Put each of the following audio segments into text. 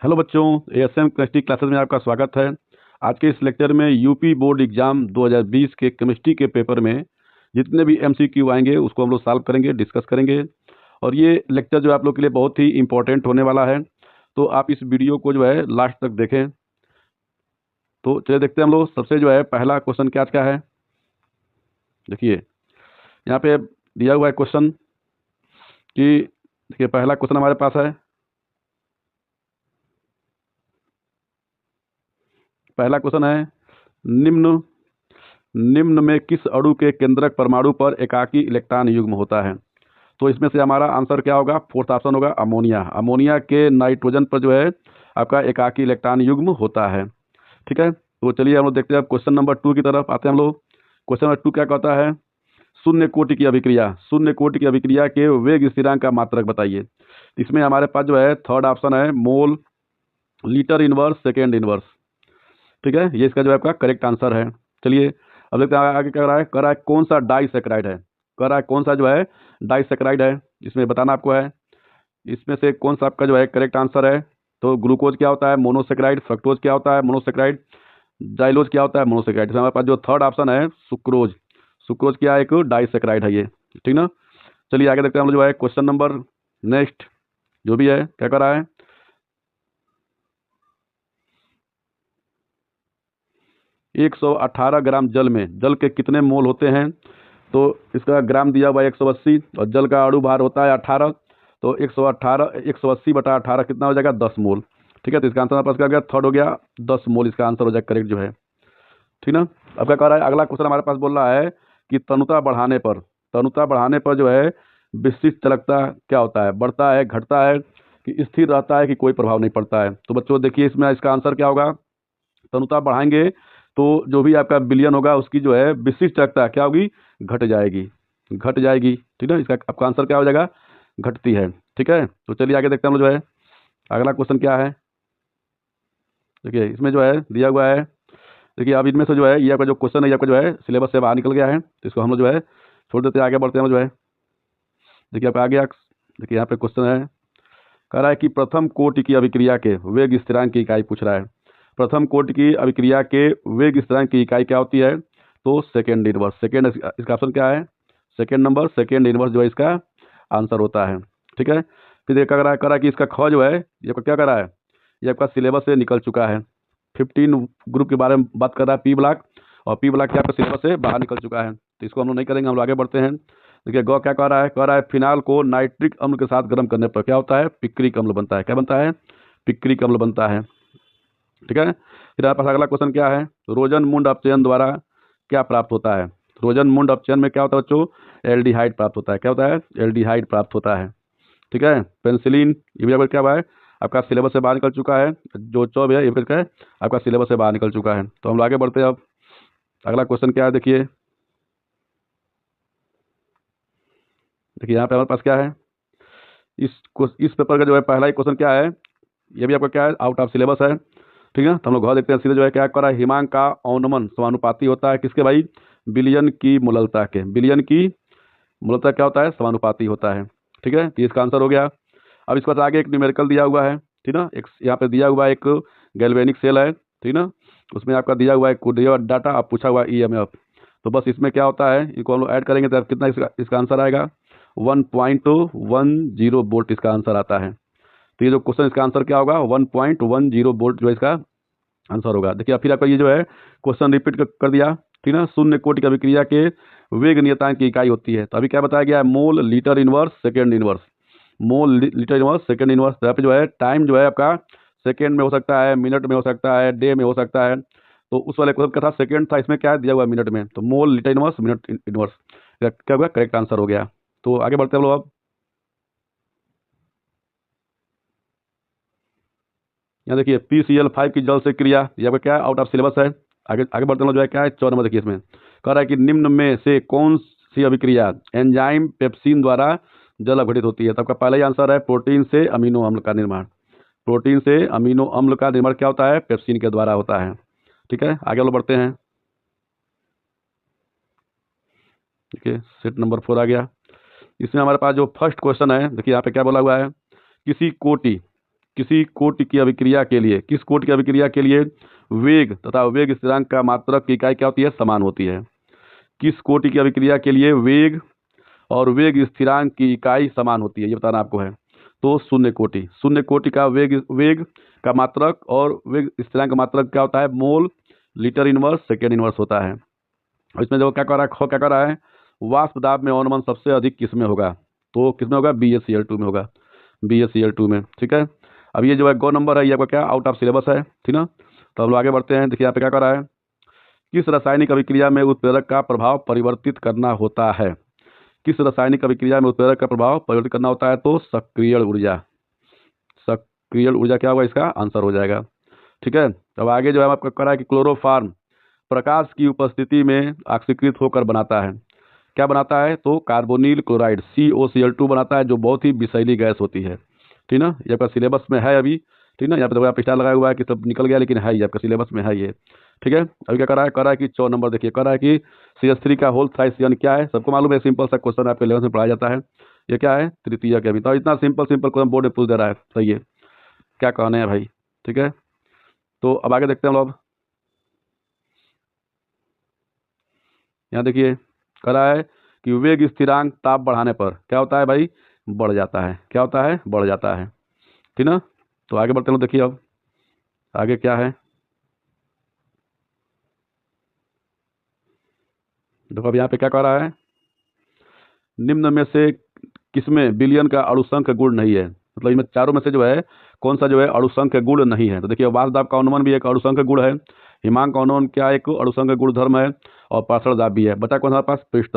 Hello बच्चों, ASM chemistry classes में आपका स्वागत है। आज के इस लेक्चर में यूपी बोर्ड एग्जाम 2020 के केमिस्ट्री के पेपर में जितने भी एमसीक्यू आएंगे उसको हम लोग सॉल्व करेंगे, डिस्कस करेंगे। और ये लेक्चर जो आप लोग के लिए बहुत ही इंपॉर्टेंट होने वाला है, तो आप इस वीडियो को जो है लास्ट तक देखें। तो चलिए देखते हैं हम लोग। सबसे जो है पहला क्वेश्चन क्या क्या है, देखिए यहाँ पे दिया हुआ है क्वेश्चन कि देखिए पहला क्वेश्चन हमारे पास है। पहला क्वेश्चन है, निम्न निम्न में किस अणु के केंद्रक परमाणु पर एकाकी इलेक्ट्रॉन युग्म होता है? तो इसमें से हमारा आंसर क्या होगा? फोर्थ ऑप्शन होगा अमोनिया। अमोनिया के नाइट्रोजन पर जो है आपका एकाकी इलेक्ट्रॉन युग्म होता है। ठीक है, तो चलिए हम लोग देखते हैं अब क्वेश्चन नंबर 2 की तरफ आते हैं हम लोग। क्वेश्चन नंबर 2 क्या कहता है? शून्य कोटि की अभिक्रिया, शून्य कोटि की अभिक्रिया के वेग स्थिरांक का मात्रक बताइए। इसमें हमारे पास जो है थर्ड ऑप्शन है मोल, लीटर इनवर्स, सेकेंड इनवर्स। ठीक है, ये इसका जो है आपका करेक्ट आंसर है। चलिए अब देखते हैं आगे क्या कर रहा है कौन सा डाइसैकेराइड है। कर रहा है कौन सा जो है डाइसैकेराइड है, इसमें बताना आपको है। इसमें से कौन सा आपका जो है करेक्ट आंसर है? तो ग्लूकोज क्या होता है? मोनोसेकेराइड। फ्रक्टोज क्या होता है? मोनोसेकेराइड। जाइलोज क्या होता है? मोनोसेकेराइड। इसमें हमारे पास जो थर्ड ऑप्शन है सुक्रोज, सुक्रोज क्या है? एक डाइसैकेराइड है ये। ठीक ना। चलिए आगे देखते हैं हम लोग जो है क्वेश्चन नंबर नेक्स्ट जो भी है क्या कर रहा है। 118 ग्राम जल में जल के कितने मोल होते हैं? तो इसका ग्राम दिया हुआ है 180 और जल का अणु भार होता है 18। तो 118 180/18 कितना हो जाएगा? 10 मोल। ठीक है, तो इसका आंसर हमारे पास क्या हो गया? थर्ड हो गया 10 मोल, इसका आंसर हो जाएगा करेक्ट जो है। ठीक ना। अब क्या कह रहा है अगला क्वेश्चन हमारे पास बोल रहा है कि तनुता बढ़ाने पर जो है विशिष्ट चालकता क्या होता है? बढ़ता है, घटता है, कि स्थिर रहता है, कि कोई प्रभाव नहीं पड़ता है? तो बच्चों देखिए इसमें इसका आंसर क्या होगा? तनुता बढ़ाएंगे तो जो भी आपका बिलियन होगा उसकी जो है विशिष्ट चालकता क्या होगी? घट जाएगी, घट जाएगी। ठीक है, इसका आपका आंसर क्या हो जाएगा? घटती है। ठीक है, तो चलिए आगे देखते हैं हम लोग जो है अगला क्वेश्चन क्या है। देखिए इसमें जो है दिया हुआ है, देखिए अब इनमें से जो है ये आपका जो क्वेश्चन है ये आपका जो है सिलेबस से बाहर निकल गया है, तो इसको हम लोग जो है छोड़ देते हैं, आगे बढ़ते हैं हम लोग जो है। देखिए आप आगे देखिए यहाँ पे क्वेश्चन है, कह रहा है कि प्रथम कोटि की अभिक्रिया के वेग स्थिरांक की इकाई पूछ रहा है। प्रथम कोटि की अभिक्रिया के वेग स्थिरांक की इकाई क्या होती है? तो सेकेंड इनवर्स। सेकेंड इसका ऑप्शन क्या है? सेकेंड नंबर, सेकेंड इनवर्स जो है इसका आंसर होता है। ठीक है, फिर ये क्या कर रहा है कि इसका ख जो है ये आपका क्या कर रहा है? ये आपका सिलेबस से निकल चुका है। 15 ग्रुप के बारे में बात कर रहा है, पी ब्लॉक, और पी ब्लॉक क्या आपका सिलेबस से बाहर निकल चुका है, तो इसको हम लोग नहीं करेंगे, हम लोग आगे बढ़ते हैं। देखिए गौ क्या कह रहा है फिनाल को नाइट्रिक अम्ल के साथ गर्म करने पर क्या होता है? पिक्रिक अम्ल बनता है। क्या बनता है? पिक्रिक अम्ल बनता है। ठीक है, फिर आपके पास अगला क्वेश्चन क्या है? रोजन मुंड अपचयन द्वारा क्या प्राप्त होता है? रोजन मुंड अपचयन में क्या होता है बच्चों? एल्डिहाइड प्राप्त होता है। क्या होता है? एल्डिहाइड प्राप्त होता है। ठीक है, पेंसिलिन ये भी क्या हुआ है? आपका सिलेबस से बाहर निकल चुका है। जो चौब है ये क्या है? आपका सिलेबस से बाहर निकल चुका है। तो हम लोग आगे बढ़ते हैं। अब अगला क्वेश्चन क्या है देखिए, देखिए यहाँ पे हमारे पास क्या है, इस पेपर का जो है पहला ही क्वेश्चन क्या है? ये भी आपका क्या है? आउट ऑफ सिलेबस है। ठीक है, तो हम लोग घर देखते हैं सीधे जो है क्या कर रहा है, हिमांक का अवनमन समानुपाती होता है किसके भाई? बिलियन की मूललता के। बिलियन की मूलतः क्या होता है? समानुपाती होता है। ठीक है, तो इसका आंसर हो गया। अब इसके बाद आगे एक न्यूमेरिकल दिया हुआ है। ठीक ना, एक यहाँ पे दिया हुआ है एक गैल्वेनिक सेल है। ठीक ना, उसमें आपका दिया हुआ है डाटा, आप पूछा हुआ ईएमएफ। तो बस इसमें क्या होता है, इनको हम लोग ऐड करेंगे तो कितना इसका आंसर आएगा? 1.10 वोल्ट इसका आंसर आता है। तो ये जो क्वेश्चन इसका आंसर क्या होगा? 1.10 वोल्ट जो है इसका आंसर होगा। देखिए फिर आपका ये जो है क्वेश्चन रिपीट कर दिया। ठीक ना, शून्य कोटि की अभिक्रिया के वेग नियतांक की इकाई होती है। तो अभी क्या बताया गया है? मोल, लीटर इनवर्स, सेकेंड इनवर्स। मोल, लीटर इनवर्स, सेकेंड इनवर्स। यहाँ पे जो है टाइम जो है आपका सेकेंड में हो सकता है, मिनट में हो सकता है, डे में हो सकता है। तो उस वाले क्वेश्चन का था सेकेंड था, इसमें क्या दिया हुआ है? मिनट में। तो मोल, लीटर इनवर्स, मिनट इनवर्स क्या होगा? करेक्ट आंसर हो गया। तो आगे बढ़ते हैं हम लोग। अब यहाँ देखिए PCl5 की जल से क्रिया, ये आपका क्या है? आउट ऑफ सिलेबस है। आगे आगे बढ़ते हैं हम लोग जो है क्या है 4 नंबर देखिए, इसमें कह रहा है कि निम्न में से कौन सी अभिक्रिया एंजाइम पेप्सिन द्वारा जल अपघटित होती है? तो आपका पहला ही आंसर है प्रोटीन से अमीनो अम्ल का निर्माण। प्रोटीन से अमीनो अम्ल का निर्माण क्या होता है? पेप्सिन के द्वारा होता है। ठीक है, आगे लोग बढ़ते हैं। देखिए सेट नंबर 4 आ गया। इसमें हमारे पास जो फर्स्ट क्वेश्चन है, देखिए यहाँ पे क्या बोला हुआ है? किसी कोटि किसी कोटि की अभिक्रिया के लिए, किस कोटि की अभिक्रिया के लिए वेग तथा वेग स्थिरांक का मात्रक की इकाई क्या होती है, समान होती है। किस कोटि की अभिक्रिया के लिए वेग और वेग स्थिरांक की इकाई समान होती है, ये बताना आपको है। तो शून्य कोटि, शून्य कोटि का वेग वेग का मात्रक और वेग स्थिरांक का मात्रक क्या होता है, mole litre inverse second inverse होता है। और इसमें जो क्या कर रहा है, क्या कर रहा है, वाष्प दाब में अवनमन सबसे अधिक किस में होगा, तो किस में होगा, BaCl2 में होगा, BaCl2 में। ठीक है, अब ये जो है गो नंबर है, ये आपका क्या आउट ऑफ सिलेबस है, ठीक ना। तो हम लोग आगे बढ़ते हैं। देखिए यहाँ पे क्या कर रहा है, किस रासायनिक अभिक्रिया में उत्प्रेरक का प्रभाव परिवर्तित करना होता है, किस रासायनिक अभिक्रिया में उत्प्रेरक का प्रभाव परिवर्तित करना होता है, तो सक्रिय ऊर्जा, सक्रिय ऊर्जा क्या होगा, इसका आंसर हो जाएगा। ठीक है, अब आगे जो है आपका कह रहा है कि क्लोरोफॉर्म प्रकाश की उपस्थिति में ऑक्सीकृत होकर बनाता है, क्या बनाता है, तो कार्बोनिल क्लोराइड COCl2 बनाता है, जो बहुत ही विषैली गैस होती है। ठीक ना, ये आपका सिलेबस में है अभी, ठीक ना, यहाँ पे तो आप स्टार लगाया हुआ है कि सब निकल गया, लेकिन है ये आपका सिलेबस में है ये। ठीक है, अभी क्या कर रहा है कि 4 नंबर देखिए, कर रहा है कि CH3 का होल थ्राइस यानी क्या है, सबको मालूम है, सिंपल सा क्वेश्चन आपके 11th में पढ़ाया जाता है। ये क्या है, तृतीय के अभी तो इतना सिंपल क्वेश्चन बोर्ड में पूछ दे रहा है, सही है, क्या कहने हैं भाई। ठीक है, तो अब आगे देखते हैं हम लोग। यहाँ देखिए कह रहा है कि वेग स्थिरांक ताप बढ़ाने पर क्या होता है भाई, बढ़ जाता है, क्या होता है, बढ़ जाता है। ठीक ना, तो आगे बढ़ते हैं, देखिए अब आगे क्या है। देखो अब यहाँ पे क्या कह रहा है, निम्न में से किसमें बिलियन का अणुसंख्य गुण नहीं है, मतलब इनमें चारों में से जो है कौन सा जो है अणुसंख्य गुण नहीं है। तो देखिए वाष्प का अनुमान भी एक अणुसंख्य गुण है, हिमांक का अनुमान क्या एक अणुसंख्य गुण धर्म है, और पार्षण दाब भी है। बचा कौन हमारे पास, पृष्ठ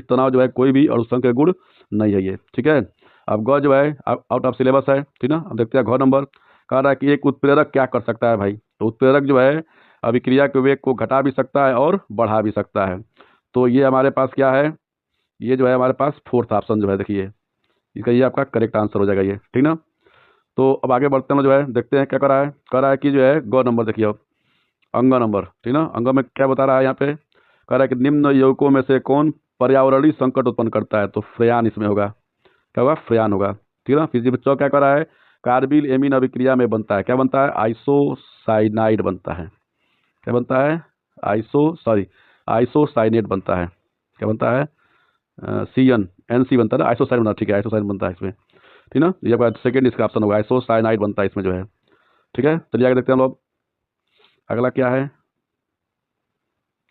तनाव जो है कोई भी अणुसंख्य गुण नहीं है ये। ठीक है, अब ग जो है आउट ऑफ सिलेबस है, ठीक ना। अब देखते हैं घ नंबर, कह रहा है कि एक उत्प्रेरक क्या कर सकता है भाई, तो उत्प्रेरक जो है अभिक्रिया के वेग को घटा भी सकता है और बढ़ा भी सकता है। तो ये हमारे पास क्या है, ये जो है हमारे पास फोर्थ ऑप्शन जो है, देखिए इसका ये आपका करेक्ट आंसर हो जाएगा ये, ठीक ना। तो अब आगे बढ़ते हैं, जो है देखते हैं क्या कर रहा है कि जो है ग नंबर देखिए अब अंग नंबर, ठीक ना। अंग में क्या बता रहा है, यहाँ पे कह रहा है कि निम्न यौगिकों में से कौन पर्यावरणीय संकट उत्पन्न करता है, तो फ्रेयान इसमें होगा, क्या होगा, फ्रेयान होगा। ठीक ना, फिर जी बच्चों क्या कर रहा है, कार्बिल एमीन अभिक्रिया में बनता है, क्या बनता है, आइसोसाइनाइड बनता है, क्या बनता है, आइसोसाइनेट बनता है, क्या बनता है, CnNC बनता है ना, आइसोसाइन बनता है, ठीक है, आइसोसाइन बनता है इसमें, ठीक ना। ये आपका सेकंड इसका ऑप्शन होगा, आइसोसाइनाइड बनता है इसमें जो है। ठीक है, चलिए आगे देखते हैं हम लोग, अगला क्या है।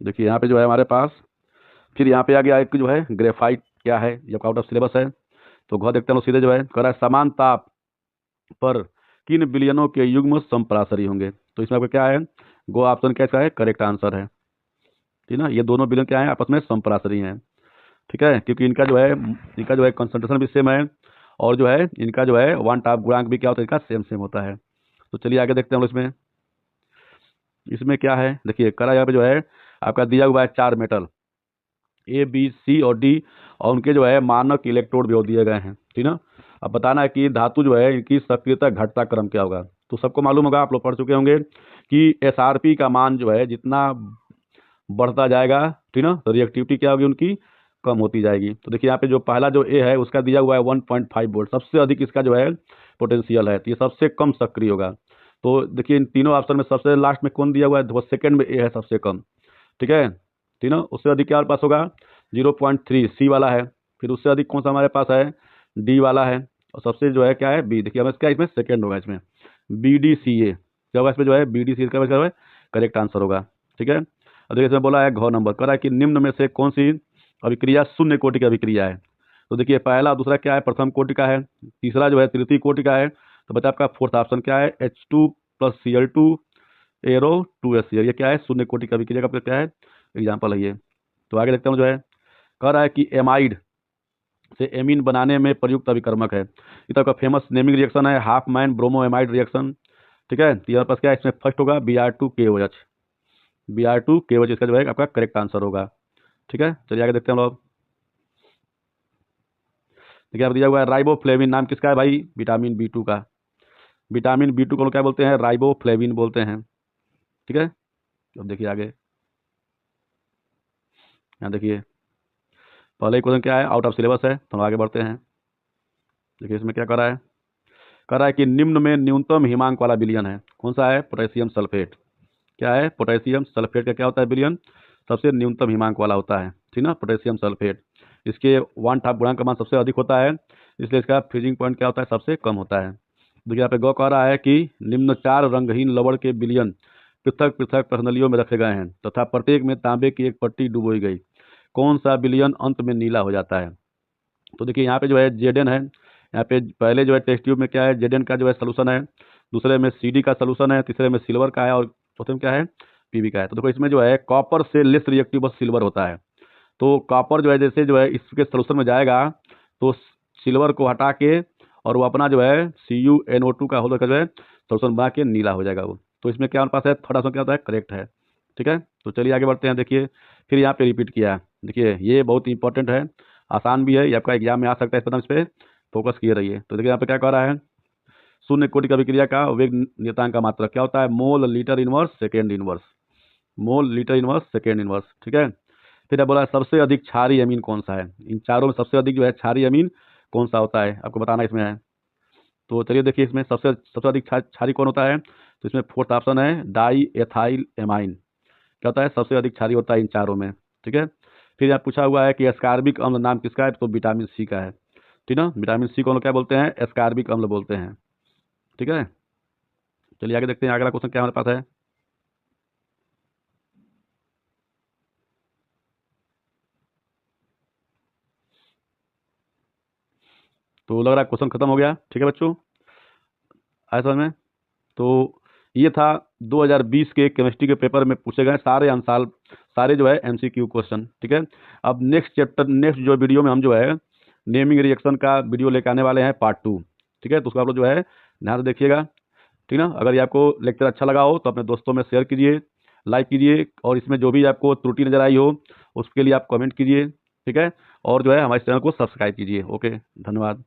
देखिए यहाँ पे जो है हमारे पास, फिर यहाँ पे आ गया एक जो है ग्रेफाइट, क्या है, ये आउट ऑफ सिलेबस है। तो घ देखते हैं लोग सीधे जो है, कह रहा है समान ताप पर किन विलयनों के युग्म संपरासरी होंगे। तो इसमें आपका क्या है, गो ऑप्शन कैसा है, करेक्ट आंसर है। ठीक ना, ये दोनों विलयन क्या है, आपस में संपरासरी हैं। ठीक है, क्योंकि इनका जो है कंसंट्रेशन भी सेम है, और जो है इनका जो है वन टाप गुणांक भी क्या होता है, इनका सेम सेम होता है। तो चलिए आगे देखते हैं हम लोग इसमें, इसमें क्या है, देखिए करा यहाँ पे जो है आपका दिया हुआ है 4 मेटल A B C और D, और उनके जो है मानक इलेक्ट्रोड भी दिए गए हैं, ठीक ना। अब बताना है कि धातु जो है इनकी सक्रियता घटता क्रम क्या होगा। तो सबको मालूम होगा, आप लोग पढ़ चुके होंगे कि SRP का मान जो है जितना बढ़ता जाएगा, ठीक ना, तो रिएक्टिविटी क्या होगी उनकी, कम होती जाएगी। तो देखिए यहाँ पे जो पहला जो ए है उसका दिया हुआ है 1.5 वोल्ट, सबसे अधिक इसका जो है पोटेंशियल है, तो ये सबसे कम सक्रिय होगा। तो देखिए इन तीनों ऑप्शन में सबसे लास्ट में कौन दिया हुआ है, तो सेकंड में ए है सबसे कम, ठीक है, ठीक ना। उससे अधिक क्या हमारे पास होगा, 0.3 सी वाला है, फिर उससे अधिक कौन सा हमारे पास है, डी वाला है, और सबसे जो है क्या है, बी। देखिए हमें क्या इसमें सेकंड होगा, इसमें BDCA क्या होगा, इसमें जो है BDCA का जो है करेक्ट आंसर होगा। ठीक है, अब देखिए इसमें बोला है घ नंबर, कह रहा है कि निम्न में से कौन सी अभिक्रिया शून्य कोटि की अभिक्रिया है। तो देखिए पहला दूसरा क्या है, प्रथम कोटि का है, तीसरा जो है तृतीय कोटि का है। तो बता आपका फोर्थ ऑप्शन क्या है, H2+Cl2 एरो 2SCl, ये क्या है, शून्य कोटि का अभिक्रिया का क्या है, एग्जाम्पल है ये। तो आगे देखते हैं जो है, कह रहा है कि एमाइड से एमीन बनाने में प्रयुक्त अभिकर्मक है। ये तो आपका फेमस नेमिंग रिएक्शन है, half man bromo amide reaction. ठीक है, तो यहाँ पास क्या है, इसमें फर्स्ट होगा Br2KOH, Br2KOH इसका जो है आपका करेक्ट आंसर होगा। ठीक है, चलिए आगे देखते हैं हम लोग। देखिए अब दिया हुआ है राइबोफ्लेविन, नाम किसका है भाई, विटामिन B2 का। विटामिन B2 को लोग क्या बोलते हैं, राइबोफ्लेविन बोलते हैं। ठीक है, अब देखिए आगे, यहाँ देखिए पहले क्वेश्चन क्या है, आउट ऑफ सिलेबस है, तो हम आगे बढ़ते हैं। देखिए इसमें क्या कर रहा है, कह रहा है कि निम्न में न्यूनतम हिमांक वाला विलयन है, कौन सा है? Potassium sulphate. क्या है? पोटेशियम सल्फेट का क्या होता है विलयन? सबसे न्यूनतम हिमांक वाला होता है, ठीक ना, पोटेशियम सल्फेट। इसके 1/2 गुणांक का मान सबसे अधिक होता है, इसलिए इसका फ्रीजिंग पॉइंट क्या होता है? सबसे कम होता है। देखिए यहाँ पे गौ कह रहा है कि निम्न 4 रंगहीन लवण के विलयन पृथक पृथक प्रणालियों में रखे गए हैं तथा प्रत्येक में तांबे की एक पट्टी डुबोई गई, कौन सा विलयन अंत में नीला हो जाता है? तो देखिए यहाँ पे जो है जेडन है, यहाँ पे पहले जो है टेस्ट ट्यूब में क्या है? जेडन का जो है सोल्यूशन है, दूसरे में सीडी का सोल्यूशन है, तीसरे में सिल्वर का है और चौथे में क्या है? पीवी का है। तो देखो इसमें जो है कॉपर से लेस रिएक्टिव बस सिल्वर होता है। तो कॉपर जो है जैसे जो है इसके सोल्यूशन में जाएगा तो सिल्वर को हटा के और वो अपना जो है CuNO2 का होल का जो है सोल्यूशन बना के नीला हो जाएगा वो। तो इसमें क्या हमारे पास है? थर्ड ऑप्शन क्या होता है? करेक्ट है, ठीक है। तो चलिए आगे बढ़ते हैं। देखिए फिर यहाँ पे रिपीट किया है, देखिए ये बहुत इंपॉर्टेंट है, आसान भी है, ये आपका एग्जाम में आ सकता है, इस पर इस पर फोकस किए रहिए। तो देखिए यहाँ पे क्या कह रहा है? शून्य कोटि का अभिक्रिया का वेग नियतांक का मात्रक क्या होता है? Mole litre inverse second inverse, mole litre inverse second inverse, ठीक है। फिर अब बोला सबसे अधिक क्षारीय अमीन कौन सा है? इन चारों में सबसे अधिक जो है क्षारीय अमीन कौन सा होता है? आपको बताना इसमें है। तो चलिए देखिए इसमें सबसे सबसे अधिक क्षारीय कौन होता है? तो इसमें फोर्थ ऑप्शन है डाई एथाइल एमाइन। क्या होता है? सबसे अधिक क्षारीय होता है इन चारों में, ठीक है। फिर यहाँ पूछा हुआ है कि एस्कार्बिक अम्ल नाम किसका है? तो विटामिन सी का है, ठीक ना। विटामिन सी को हम लोग क्या बोलते हैं? एस्कार्बिक अम्ल बोलते हैं, ठीक है। चलिए आगे देखते हैं, अगला क्वेश्चन क्या हमारे पास है। तो लग रहा है क्वेश्चन खत्म हो गया, ठीक है बच्चों, आए समझ में? तो ये था 2020 के केमिस्ट्री के पेपर में पूछे गए सारे आंसर, सारे जो है MCQ क्वेश्चन, ठीक है। अब नेक्स्ट चैप्टर, नेक्स्ट जो वीडियो में हम जो है नेमिंग रिएक्शन का वीडियो लेकर आने वाले हैं पार्ट 2, ठीक है। तो उसको आप लोग जो है ध्यान से देखिएगा, ठीक ना। अगर ये आपको लेक्चर अच्छा लगा हो तो अपने दोस्तों में शेयर कीजिए, लाइक कीजिए, और इसमें जो भी आपको त्रुटि नजर आई हो उसके लिए आप कमेंट कीजिए, ठीक है। और जो है हमारे चैनल को सब्सक्राइब कीजिए। ओके, धन्यवाद।